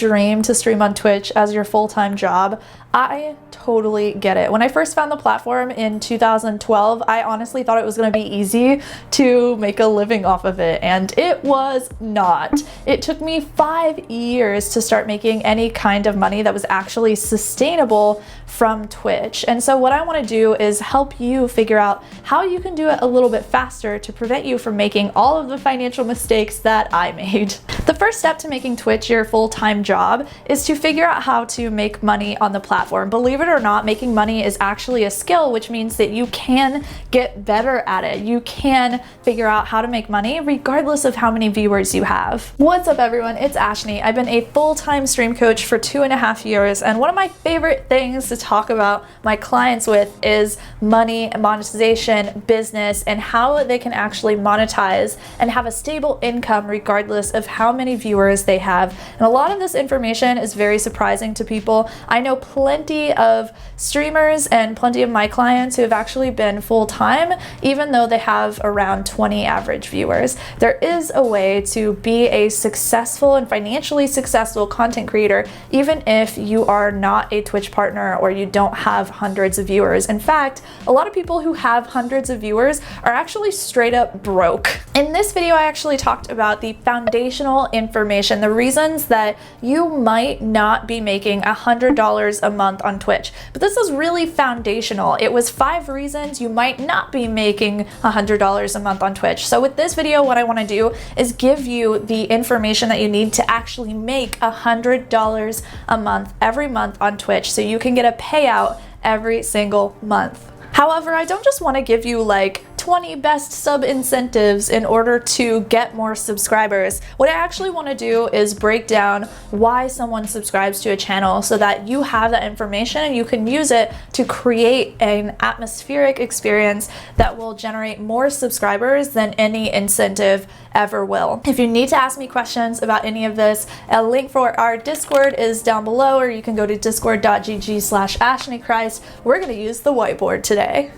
dream to stream on Twitch as your full-time job, I totally get it. When I first found the platform in 2012, I honestly thought it was going to be easy to make a living off of it, and it was not. It took me 5 years to start making any kind of money that was actually sustainable from Twitch. And so what I want to do is help you figure out how you can do it a little bit faster to prevent you from making all of the financial mistakes that I made. The first step to making Twitch your full-time job is to figure out how to make money on the platform. Believe it or not, making money is actually a skill, which means that you can get better at it. You can figure out how to make money regardless of how many viewers you have. What's up everyone, it's Ashni. I've been a full-time stream coach for 2.5 years, and one of my favorite things to talk about my clients with is money, monetization, business, and how they can actually monetize and have a stable income regardless of how many viewers they have. And a lot of this information is very surprising to people. I know plenty of streamers and plenty of my clients who have actually been full-time, even though they have around 20 average viewers. There is a way to be a successful and financially successful content creator, even if you are not a Twitch partner or you don't have hundreds of viewers. In fact, a lot of people who have hundreds of viewers are actually straight up broke. In this video, I actually talked about the foundational information, the reasons that you might not be making $100 a month on Twitch. But this is really foundational. It was 5 reasons you might not be making $100 a month on Twitch. So with this video, what I want to do is give you the information that you need to actually make $100 a month every month on Twitch, so you can get a payout every single month. However, I don't just want to give you like 20 best sub incentives in order to get more subscribers. What I actually want to do is break down why someone subscribes to a channel so that you have that information and you can use it to create an atmospheric experience that will generate more subscribers than any incentive ever will. If you need to ask me questions about any of this, a link for our Discord is down below, or you can go to discord.gg/ashnichrist. We're going to use the whiteboard today.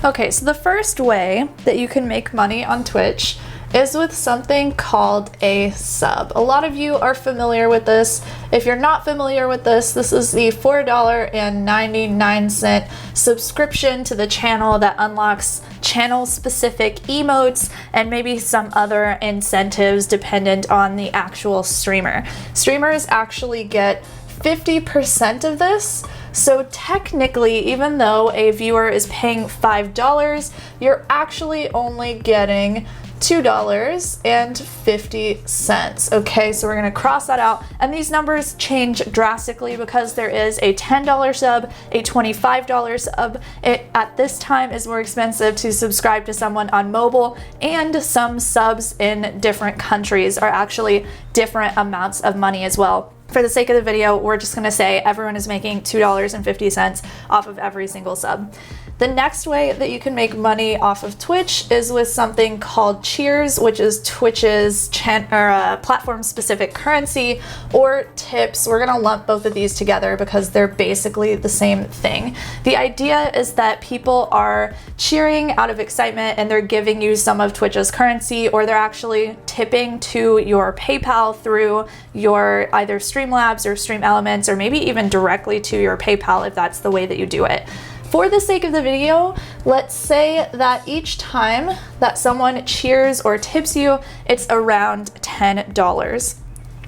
Okay, so the first way that you can make money on Twitch is with something called a sub. A lot of you are familiar with this. If you're not familiar with this, this is the $4.99 subscription to the channel that unlocks channel-specific emotes and maybe some other incentives dependent on the actual streamer. Streamers actually get 50% of this. So technically, even though a viewer is paying $5, you're actually only getting $2.50. Okay, so we're gonna cross that out, and these numbers change drastically because there is a $10 sub, a $25 sub. It at this time is more expensive to subscribe to someone on mobile, and some subs in different countries are actually different amounts of money as well. For the sake of the video, we're just gonna say everyone is making $2.50 off of every single sub. The next way that you can make money off of Twitch is with something called Cheers, which is Twitch's platform-specific currency, or tips. We're gonna lump both of these together because they're basically the same thing. The idea is that people are cheering out of excitement and they're giving you some of Twitch's currency, or they're actually tipping to your PayPal through your either Streamlabs or Stream Elements, or maybe even directly to your PayPal if that's the way that you do it. For the sake of the video, let's say that each time that someone cheers or tips you, it's around $10.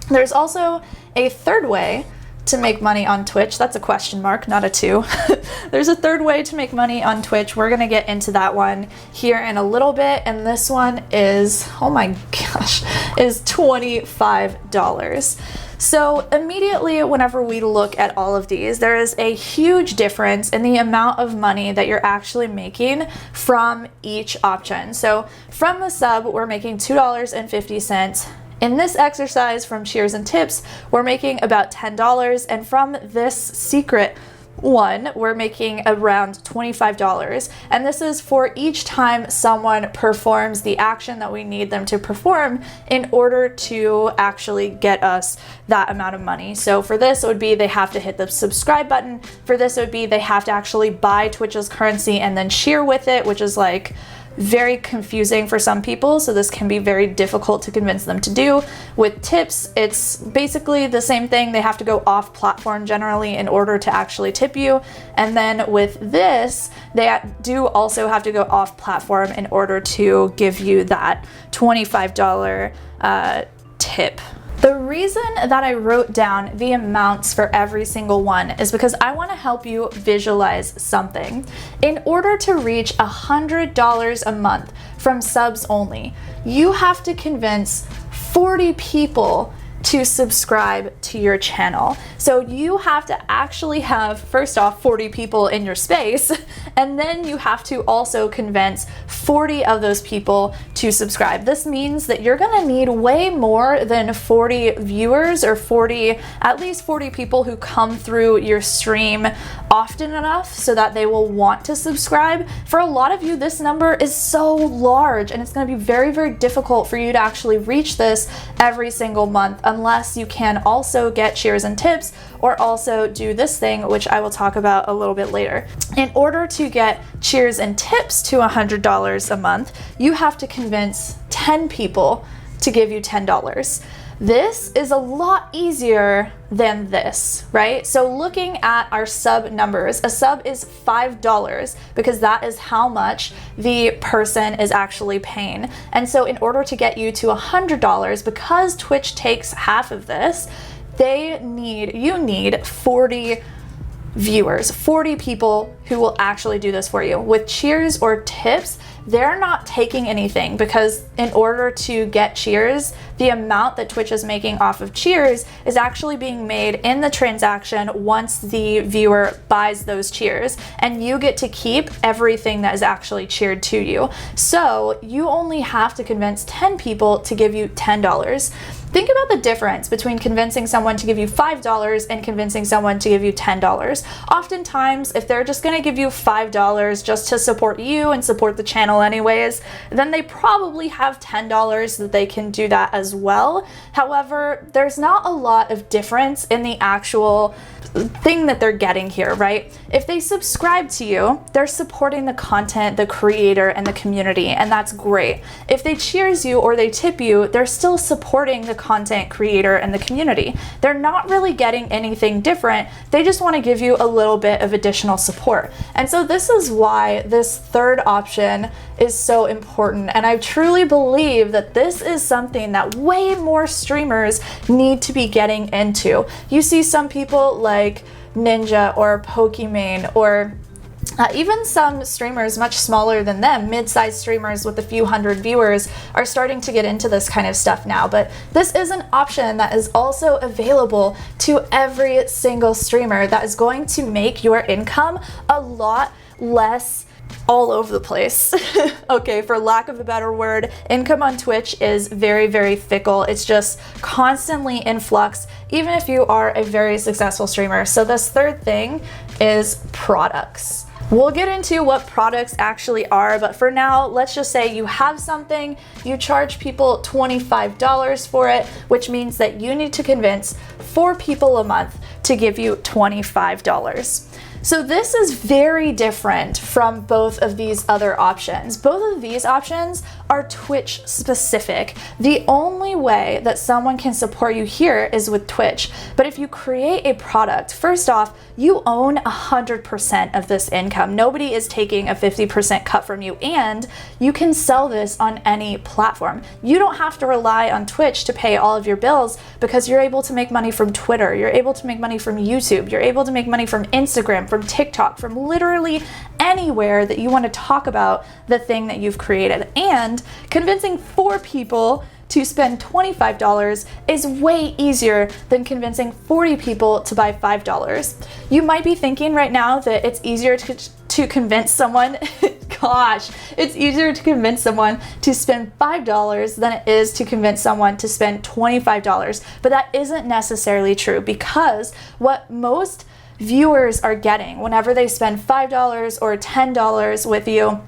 There's also a third way to make money on Twitch. That's a question mark, not a 2. There's a third way to make money on Twitch. We're gonna get into that one here in a little bit, and this one is, oh my gosh, is $25. So immediately whenever we look at all of these, there is a huge difference in the amount of money that you're actually making from each option. So from the sub, we're making $2.50. In this exercise from Cheers and Tips, we're making about $10, and from this secret one, we're making around $25, and this is for each time someone performs the action that we need them to perform in order to actually get us that amount of money. So for this, it would be they have to hit the subscribe button. For this, it would be they have to actually buy Twitch's currency and then cheer with it, which is like very confusing for some people, so this can be very difficult to convince them to do. With tips, it's basically the same thing. They have to go off platform generally in order to actually tip you. And then with this, they do also have to go off platform in order to give you that $25 tip. The reason that I wrote down the amounts for every single one is because I want to help you visualize something. In order to reach $100 a month from subs only, you have to convince 40 people to subscribe to your channel. So you have to actually have, first off, 40 people in your space, and then you have to also convince 40 of those people to subscribe. This means that you're gonna need way more than 40 viewers or at least 40 people who come through your stream often enough so that they will want to subscribe. For a lot of you, this number is so large, and it's gonna be very, very difficult for you to actually reach this every single month unless you can also get cheers and tips or also do this thing, which I will talk about a little bit later. In order to get cheers and tips to $100 a month, you have to convince 10 people to give you $10. This is a lot easier than this, right? So looking at our sub numbers, a sub is $5 because that is how much the person is actually paying. And so in order to get you to $100, because Twitch takes half of this, you need 40 viewers, 40 people who will actually do this for you. With cheers or tips, they're not taking anything because in order to get cheers, the amount that Twitch is making off of cheers is actually being made in the transaction once the viewer buys those cheers, and you get to keep everything that is actually cheered to you. So you only have to convince 10 people to give you $10. Think about the difference between convincing someone to give you $5 and convincing someone to give you $10. Oftentimes, if they're just gonna give you $5 just to support you and support the channel anyways, then they probably have $10 that they can do that as well. However, there's not a lot of difference in the actual thing that they're getting here, right? If they subscribe to you, they're supporting the content, the creator, and the community, and that's great. If they cheers you or they tip you, they're still supporting the content creator and the community. They're not really getting anything different. They just want to give you a little bit of additional support. And so this is why this third option is so important. And I truly believe that this is something that way more streamers need to be getting into. You see some people like Ninja or Pokimane or even some streamers much smaller than them, mid-sized streamers with a few hundred viewers, are starting to get into this kind of stuff now. But this is an option that is also available to every single streamer that is going to make your income a lot less all over the place. Okay, for lack of a better word, income on Twitch is very, very fickle. It's just constantly in flux, even if you are a very successful streamer. So this third thing is products. We'll get into what products actually are, but for now, let's just say you have something, you charge people $25 for it, which means that you need to convince 4 people a month to give you $25. So this is very different from both of these other options. Both of these options are Twitch specific. The only way that someone can support you here is with Twitch. But if you create a product, first off, you own 100% of this income. Nobody is taking a 50% cut from you, and you can sell this on any platform. You don't have to rely on Twitch to pay all of your bills because you're able to make money from Twitter, you're able to make money from YouTube, you're able to make money from Instagram, from TikTok, from literally anywhere that you want to talk about the thing that you've created. And convincing 4 people to spend $25 is way easier than convincing 40 people to buy $5. You might be thinking right now that it's easier to convince someone gosh, it's easier to convince someone to spend $5 than it is to convince someone to spend $25. But that isn't necessarily true, because what most viewers are getting whenever they spend $5 or $10 with you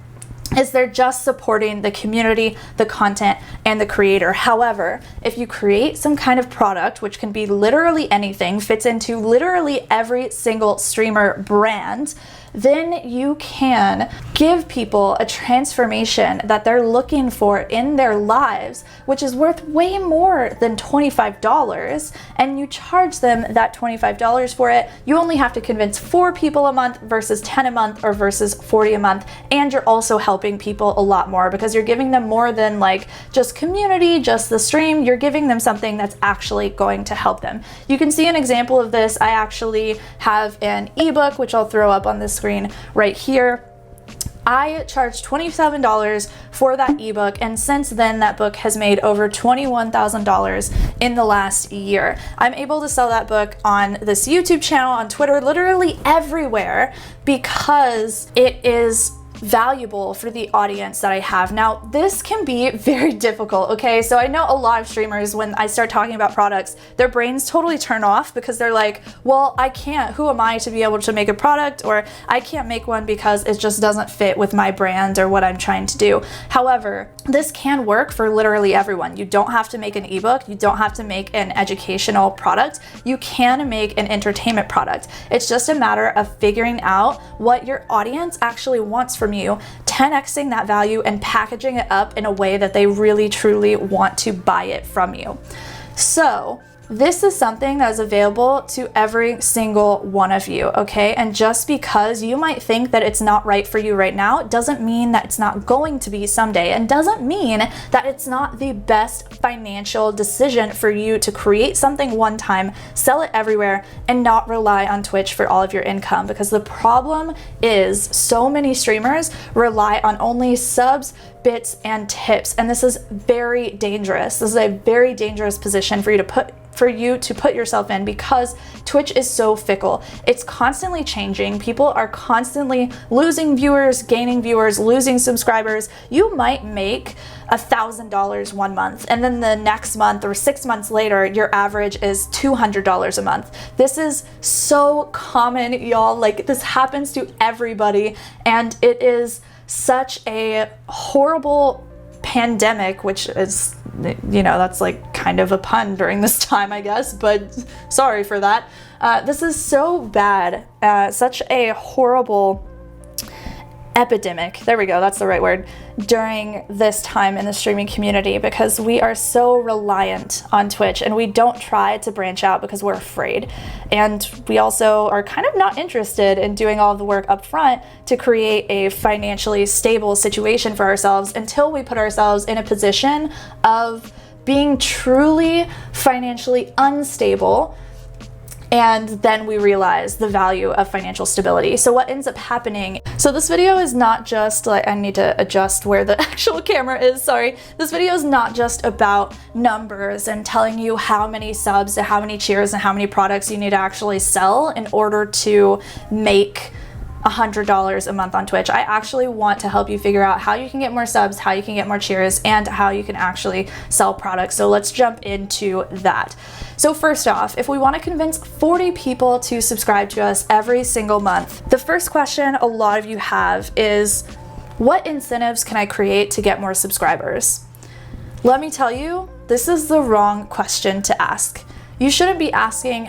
is they're just supporting the community, the content, and the creator. However, if you create some kind of product, which can be literally anything, fits into literally every single streamer brand, then you can give people a transformation that they're looking for in their lives, which is worth way more than $25, and you charge them that $25 for it. You only have to convince 4 people a month versus 10 a month or versus 40 a month, and you're also helping people a lot more because you're giving them more than like just community, just the stream. You're giving them something that's actually going to help them. You can see an example of this. I actually have an ebook, which I'll throw up on the screen right here. I charged $27 for that ebook, and since then that book has made over $21,000 in the last year. I'm able to sell that book on this YouTube channel, on Twitter, literally everywhere, because it is valuable for the audience that I have. Now, this can be very difficult, okay? So I know a lot of streamers, when I start talking about products, their brains totally turn off because they're like, well, I can't, who am I to be able to make a product? Or I can't make one because it just doesn't fit with my brand or what I'm trying to do. However, this can work for literally everyone. You don't have to make an ebook. You don't have to make an educational product. You can make an entertainment product. It's just a matter of figuring out what your audience actually wants from you, 10xing that value and packaging it up in a way that they really truly want to buy it from you. So this is something that is available to every single one of you, okay? And just because you might think that it's not right for you right now, doesn't mean that it's not going to be someday, and doesn't mean that it's not the best financial decision for you to create something one time, sell it everywhere, and not rely on Twitch for all of your income. Because the problem is so many streamers rely on only subs, bits, and tips, and this is very dangerous. This is a very dangerous position for you to put yourself in, because Twitch is so fickle. It's constantly changing. People are constantly losing viewers, gaining viewers, losing subscribers. You might make $1,000 one month, and then the next month or 6 months later, your average is $200 a month. This is so common, y'all. Like, this happens to everybody, and it is such a horrible pandemic, which is, you know, that's like kind of a pun during this time, I guess, but sorry for that. This is so bad, such a horrible epidemic, there we go, that's the right word, during this time in the streaming community, because we are so reliant on Twitch and we don't try to branch out because we're afraid. And we also are kind of not interested in doing all of the work up front to create a financially stable situation for ourselves until we put ourselves in a position of being truly financially unstable. And then we realize the value of financial stability. So what ends up happening, so this video is not just like, I need to adjust where the actual camera is, sorry. This video is not just about numbers and telling you how many subs and how many cheers and how many products you need to actually sell in order to make $100 a month on Twitch. I actually want to help you figure out how you can get more subs, how you can get more cheers, and how you can actually sell products. So let's jump into that. So first off, if we want to convince 40 people to subscribe to us every single month, the first question a lot of you have is, what incentives can I create to get more subscribers? Let me tell you, this is the wrong question to ask. You shouldn't be asking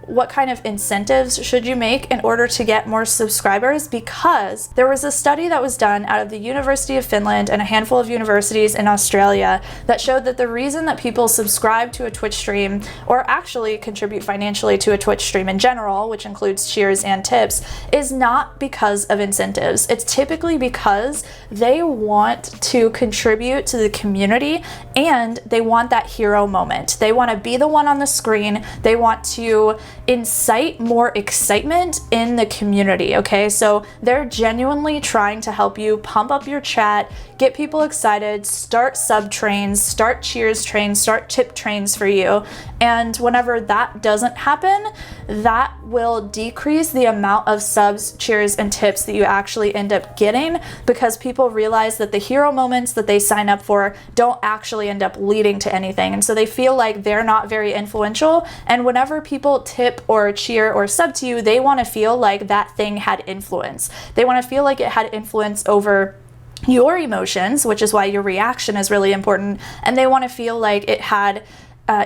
what kind of incentives should you make in order to get more subscribers, because there was a study that was done out of the University of Finland and a handful of universities in Australia that showed that the reason that people subscribe to a Twitch stream, or actually contribute financially to a Twitch stream in general, which includes cheers and tips, is not because of incentives. It's typically because they want to contribute to the community and they want that hero moment. They want to be the one on the screen. They want to incite more excitement in the community, okay? So they're genuinely trying to help you pump up your chat, get people excited, start sub trains, start cheers trains, start tip trains for you. And whenever that doesn't happen, that will decrease the amount of subs, cheers, and tips that you actually end up getting, because people realize that the hero moments that they sign up for don't actually end up leading to anything. And so they feel like they're not very influential. And whenever people tip or cheer or sub to you, they want to feel like that thing had influence. They want to feel like it had influence over your emotions, which is why your reaction is really important. And they want to feel like it had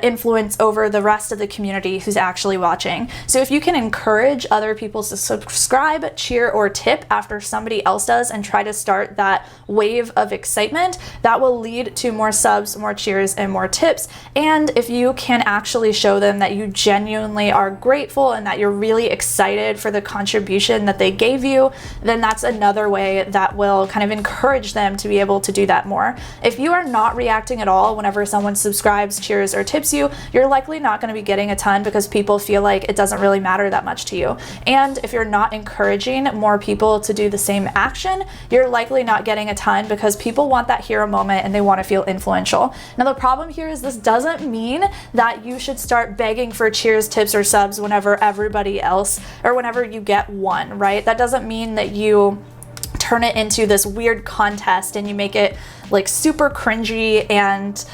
influence over the rest of the community who's actually watching. So if you can encourage other people to subscribe, cheer, or tip after somebody else does and try to start that wave of excitement, that will lead to more subs, more cheers, and more tips. And if you can actually show them that you genuinely are grateful and that you're really excited for the contribution that they gave you, then that's another way that will kind of encourage them to be able to do that more. If you are not reacting at all whenever someone subscribes, cheers, or tips you, you're likely not going to be getting a ton because people feel like it doesn't really matter that much to you. And if you're not encouraging more people to do the same action, you're likely not getting a ton because people want that hero moment and they want to feel influential. Now the problem here is this doesn't mean that you should start begging for cheers, tips, or subs whenever everybody else, or whenever you get one, right? That doesn't mean that you turn it into this weird contest and you make it like super cringy and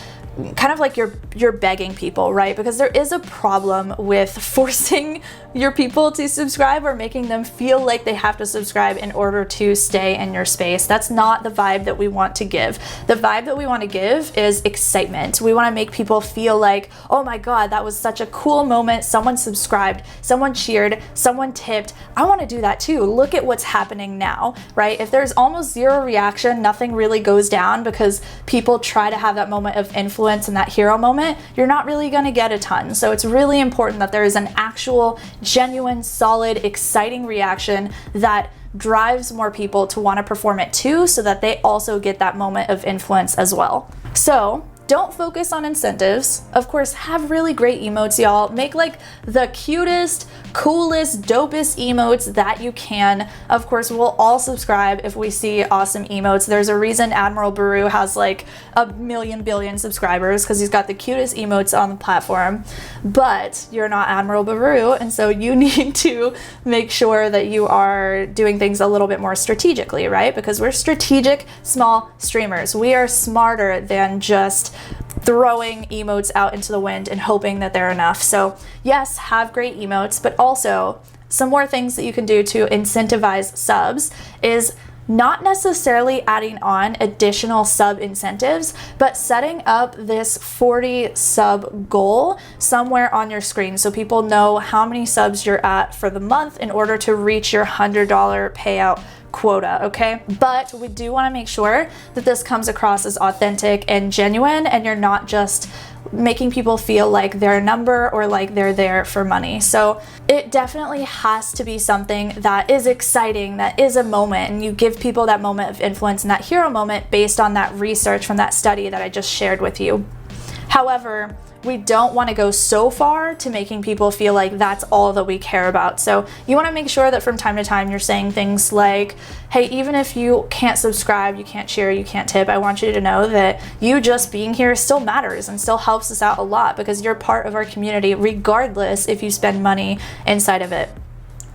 kind of like you're begging people, right? Because there is a problem with forcing your people to subscribe or making them feel like they have to subscribe in order to stay in your space. That's not the vibe that we want to give. The vibe that we want to give is excitement. We want to make people feel like, oh my God, that was such a cool moment. Someone subscribed, someone cheered, someone tipped. I want to do that too. Look at what's happening now, right? If there's almost zero reaction, nothing really goes down because people try to have that moment of influence and that hero moment, you're not really going to get a ton. So it's really important that there is an actual, genuine, solid, exciting reaction that drives more people to want to perform it too, so that they also get that moment of influence as well. So don't focus on incentives. Of course, have really great emotes, y'all. Make like the cutest, coolest, dopest emotes that you can. Of course, we'll all subscribe if we see awesome emotes. There's a reason Admiral Baru has like 1 billion subscribers, because he's got the cutest emotes on the platform. But you're not Admiral Baru, and so you need to make sure that you are doing things a little bit more strategically, right? Because we're strategic, small streamers. We are smarter than just throwing emotes out into the wind and hoping that they're enough. So yes, have great emotes, but also some more things that you can do to incentivize subs is not necessarily adding on additional sub incentives, but setting up this 40 sub goal somewhere on your screen so people know how many subs you're at for the month in order to reach your $100 payout quota, okay? But we do want to make sure that this comes across as authentic and genuine, and you're not just making people feel like they're a number or like they're there for money. So it definitely has to be something that is exciting, that is a moment, and you give people that moment of influence and that hero moment based on that research from that study that I just shared with you. However, we don't want to go so far to making people feel like that's all that we care about. So you want to make sure that from time to time you're saying things like, hey, even if you can't subscribe, you can't share, you can't tip, I want you to know that you just being here still matters and still helps us out a lot, because you're part of our community regardless if you spend money inside of it.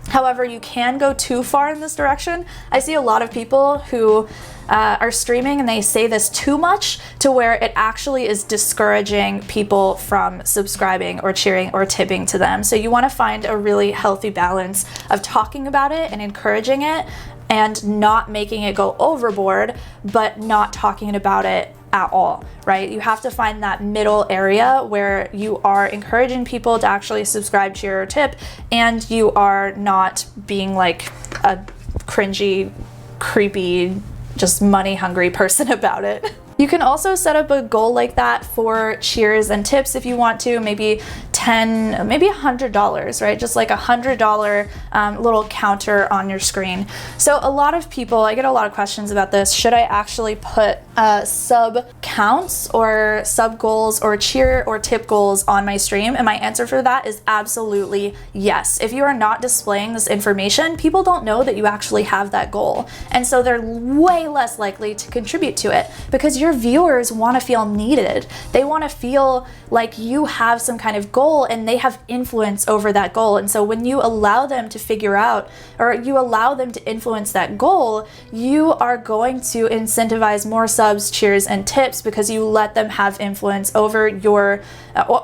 However, you can go too far in this direction. I see a lot of people who are streaming and they say this too much to where it actually is discouraging people from subscribing or cheering or tipping to them. So you want to find a really healthy balance of talking about it and encouraging it and not making it go overboard, but not talking about it at all, right? You have to find that middle area where you are encouraging people to actually subscribe, cheer, or tip, and you are not being like a cringy, creepy, just money hungry person about it. You can also set up a goal like that for cheers and tips if you want to, maybe maybe $100, right? Just like $100 little counter on your screen. So a lot of people, I get a lot of questions about this. Should I actually put sub counts or sub goals or cheer or tip goals on my stream? And my answer for that is absolutely yes. If you are not displaying this information, people don't know that you actually have that goal. And so they're way less likely to contribute to it, because your viewers want to feel needed. They want to feel like you have some kind of goal goal and they have influence over that goal. And so when you allow them to figure out, or you allow them to influence that goal, you are going to incentivize more subs, cheers, and tips because you let them have influence over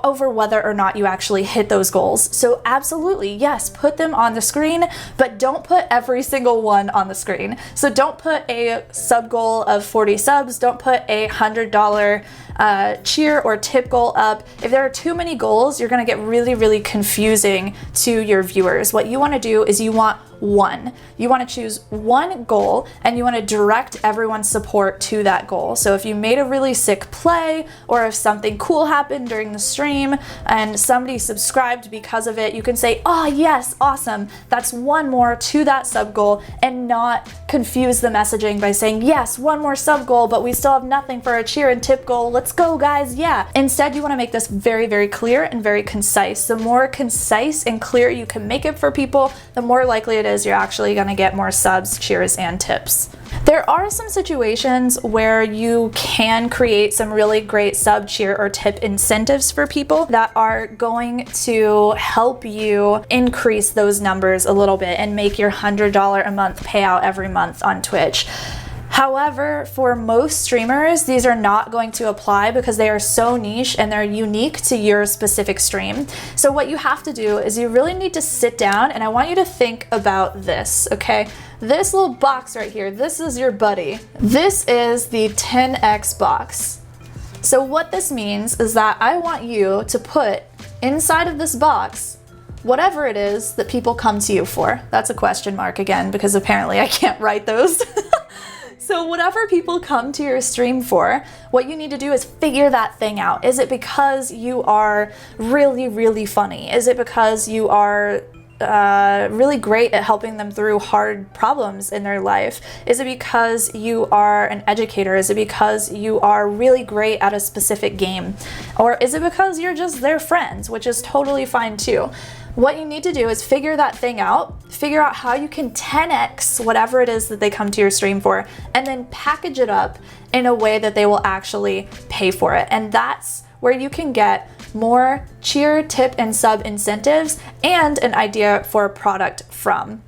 over whether or not you actually hit those goals. So absolutely, yes, put them on the screen, but don't put every single one on the screen. So don't put a sub goal of 40 subs, don't put a $100 cheer or tip goal up. If there are too many goals, you're gonna get really, really confusing to your viewers. What you wanna do is you want one. You want to choose one goal and you want to direct everyone's support to that goal. So if you made a really sick play, or if something cool happened during the stream and somebody subscribed because of it, you can say, oh yes, awesome, that's one more to that sub goal, and not confuse the messaging by saying, yes, one more sub goal, but we still have nothing for a cheer and tip goal. Let's go, guys, yeah. Instead, you want to make this very, very clear and very concise. The more concise and clear you can make it for people, the more likely it is you're actually going to get more subs, cheers, and tips. There are some situations where you can create some really great sub, cheer, or tip incentives for people that are going to help you increase those numbers a little bit and make your $100 a month payout every month on Twitch. However, for most streamers, these are not going to apply because they are so niche and they're unique to your specific stream. So what you have to do is you really need to sit down, and I want you to think about this, okay? This little box right here, this is your buddy. This is the 10x box. So what this means is that I want you to put inside of this box whatever it is that people come to you for. That's a question mark again, because apparently I can't write those. So whatever people come to your stream for, what you need to do is figure that thing out. Is it because you are really, really funny? Is it because you are really great at helping them through hard problems in their life? Is it because you are an educator? Is it because you are really great at a specific game? Or is it because you're just their friends, which is totally fine too? What you need to do is figure that thing out, figure out how you can 10x whatever it is that they come to your stream for, and then package it up in a way that they will actually pay for it. And that's where you can get more cheer, tip, and sub incentives and an idea for a product from.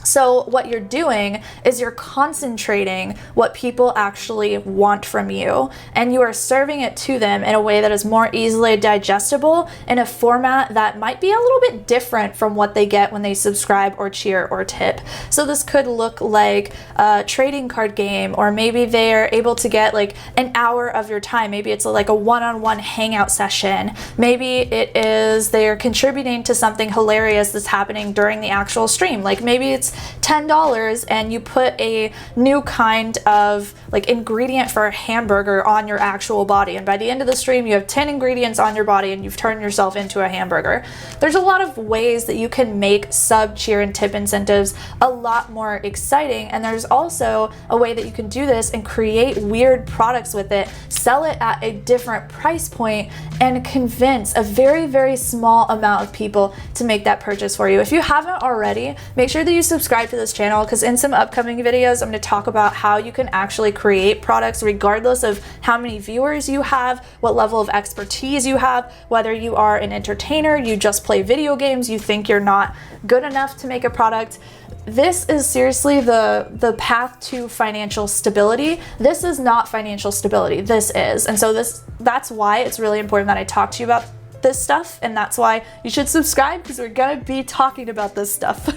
So what you're doing is you're concentrating what people actually want from you, and you are serving it to them in a way that is more easily digestible in a format that might be a little bit different from what they get when they subscribe or cheer or tip. So this could look like a trading card game, or maybe they're able to get like an hour of your time. Maybe it's like a one-on-one hangout session. Maybe it is they're contributing to something hilarious that's happening during the actual stream. Like maybe it's $10 and you put a new kind of like ingredient for a hamburger on your actual body, and by the end of the stream you have 10 ingredients on your body and you've turned yourself into a hamburger. There's a lot of ways that you can make sub, cheer, and tip incentives a lot more exciting, and there's also a way that you can do this and create weird products with it, sell it at a different price point, and convince a very, very small amount of people to make that purchase for you. If you haven't already, make sure that you subscribe to this channel, because in some upcoming videos I'm going to talk about how you can actually create products regardless of how many viewers you have, what level of expertise you have, whether you are an entertainer, you just play video games, you think you're not good enough to make a product. This is seriously the path to financial stability. This is not financial stability, this is. And so that's why it's really important that I talk to you about this stuff, and that's why you should subscribe, because we're gonna be talking about this stuff.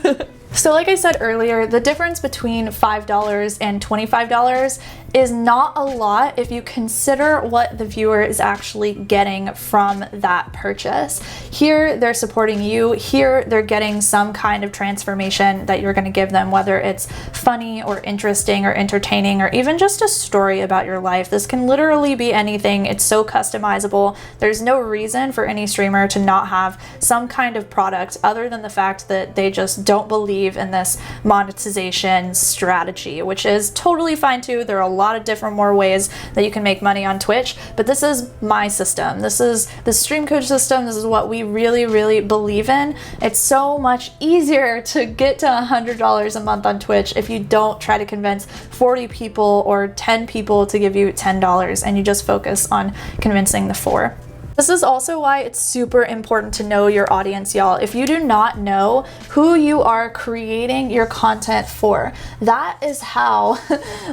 So like I said earlier, the difference between $5 and $25 is not a lot if you consider what the viewer is actually getting from that purchase. Here, they're supporting you. Here, they're getting some kind of transformation that you're going to give them, whether it's funny or interesting or entertaining, or even just a story about your life. This can literally be anything. It's so customizable. There's no reason for any streamer to not have some kind of product other than the fact that they just don't believe in this monetization strategy, which is totally fine too. There are a lot of different more ways that you can make money on Twitch, but this is my system. This is the Stream Coach system. This is what we really, really believe in. It's so much easier to get to $100 a month on Twitch if you don't try to convince 40 people or 10 people to give you $10 and you just focus on convincing the 4. This is also why it's super important to know your audience, y'all. If you do not know who you are creating your content for, that is how,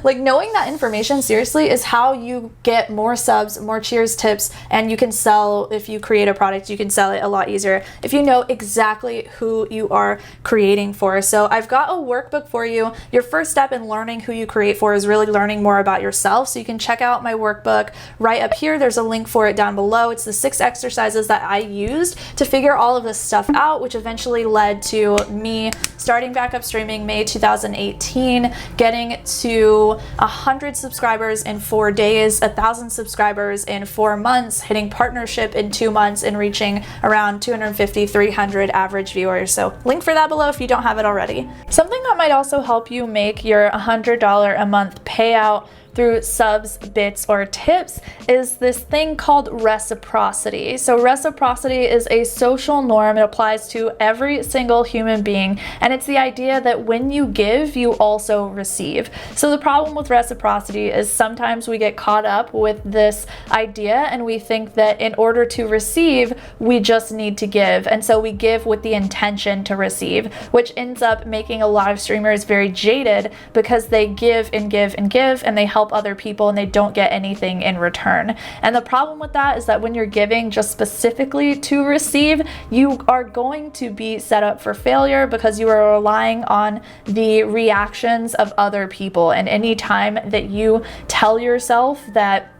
like, knowing that information seriously is how you get more subs, more cheers tips, and you can sell. If you create a product, you can sell it a lot easier if you know exactly who you are creating for. So I've got a workbook for you. Your first step in learning who you create for is really learning more about yourself. So you can check out my workbook right up here. There's a link for it down below. It's the 6 exercises that I used to figure all of this stuff out, which eventually led to me starting back up streaming May 2018, getting to 100 subscribers in 4 days, 1,000 subscribers in 4 months, hitting partnership in 2 months, and reaching around 250, 300 average viewers. So link for that below if you don't have it already. Something that might also help you make your $100 a month payout through subs, bits, or tips is this thing called reciprocity. So reciprocity is a social norm. It applies to every single human being, and it's the idea that when you give, you also receive. So the problem with reciprocity is sometimes we get caught up with this idea and we think that in order to receive, we just need to give. And so we give with the intention to receive, which ends up making a lot of streamers very jaded because they give and give and give, and they help other people and they don't get anything in return. And the problem with that is that when you're giving just specifically to receive, you are going to be set up for failure because you are relying on the reactions of other people. And any time that you tell yourself that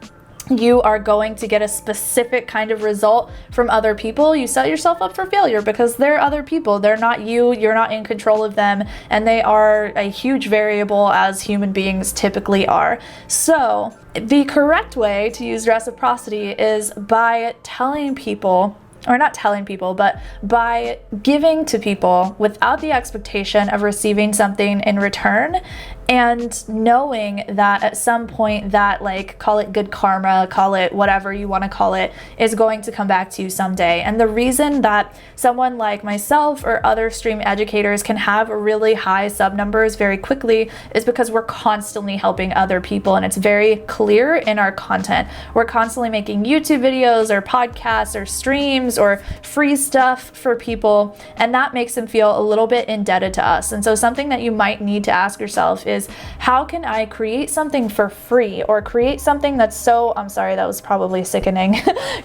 you are going to get a specific kind of result from other people, you set yourself up for failure because they're other people. They're not you, you're not in control of them, and they are a huge variable as human beings typically are. So the correct way to use reciprocity is by telling people, or not telling people, but by giving to people without the expectation of receiving something in return, and knowing that at some point that, like, call it good karma, call it whatever you want to call it, is going to come back to you someday. And the reason that someone like myself or other stream educators can have really high sub numbers very quickly is because we're constantly helping other people, and it's very clear in our content. We're constantly making YouTube videos or podcasts or streams or free stuff for people, and that makes them feel a little bit indebted to us. And so something that you might need to ask yourself is, how can I create something for free, or create something that's so, I'm sorry, that was probably sickening,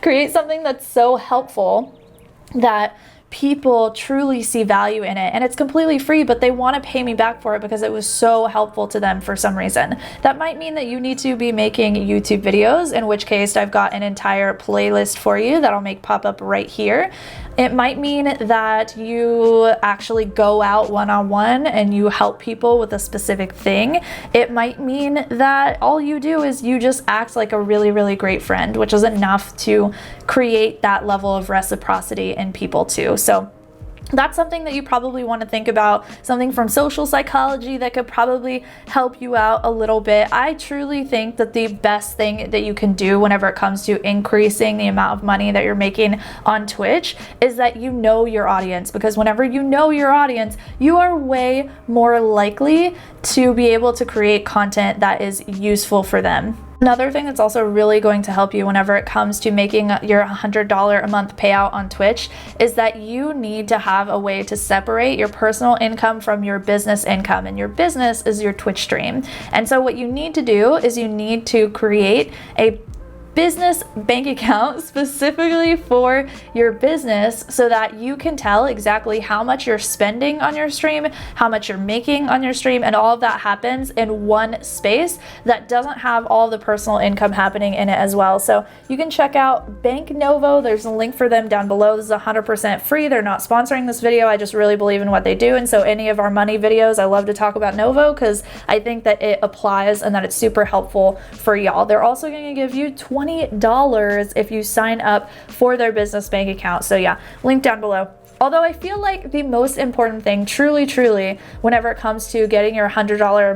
create something that's so helpful that people truly see value in it, and it's completely free, but they want to pay me back for it because it was so helpful to them for some reason. That might mean that you need to be making YouTube videos, in which case I've got an entire playlist for you that I'll make pop up right here. It might mean that you actually go out one-on-one and you help people with a specific thing. It might mean that all you do is you just act like a really great friend, which is enough to create that level of reciprocity in people too. So that's something that you probably want to think about, something from social psychology that could probably help you out a little bit. I truly think that the best thing that you can do whenever it comes to increasing the amount of money that you're making on Twitch is that you know your audience, because whenever you know your audience, you are way more likely to be able to create content that is useful for them. Another thing that's also really going to help you whenever it comes to making your $100 a month payout on Twitch is that you need to have a way to separate your personal income from your business income, and your business is your Twitch stream. And so what you need to do is you need to create a business bank account specifically for your business so that you can tell exactly how much you're spending on your stream, how much you're making on your stream, and all of that happens in one space that doesn't have all the personal income happening in it as well. So you can check out Bank Novo. There's a link for them down below. This is 100% free. They're not sponsoring this video. I just really believe in what they do. And so any of our money videos, I love to talk about Novo because I think that it applies and that it's super helpful for y'all. They're also going to give you $20 if you sign up for their business bank account. So yeah, link down below. Although I feel like the most important thing, truly, whenever it comes to getting your $100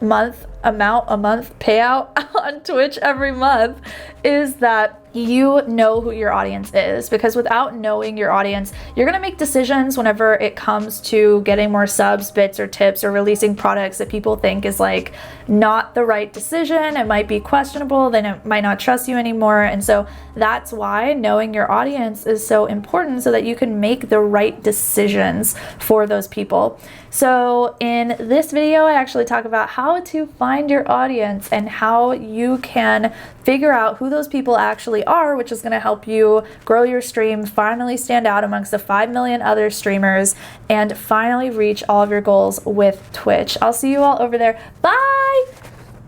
a month payout on Twitch every month, is that you know who your audience is, because without knowing your audience, you're gonna make decisions whenever it comes to getting more subs, bits, or tips, or releasing products that people think is like not the right decision. It might be questionable, then it might not trust you anymore. And so that's why knowing your audience is so important, so that you can make the right decisions for those people. So in this video, I actually talk about how to find your audience and how you can figure out who those people actually are, which is going to help you grow your stream, finally stand out amongst the 5 million other streamers, and finally reach all of your goals with Twitch. I'll see you all over there. Bye!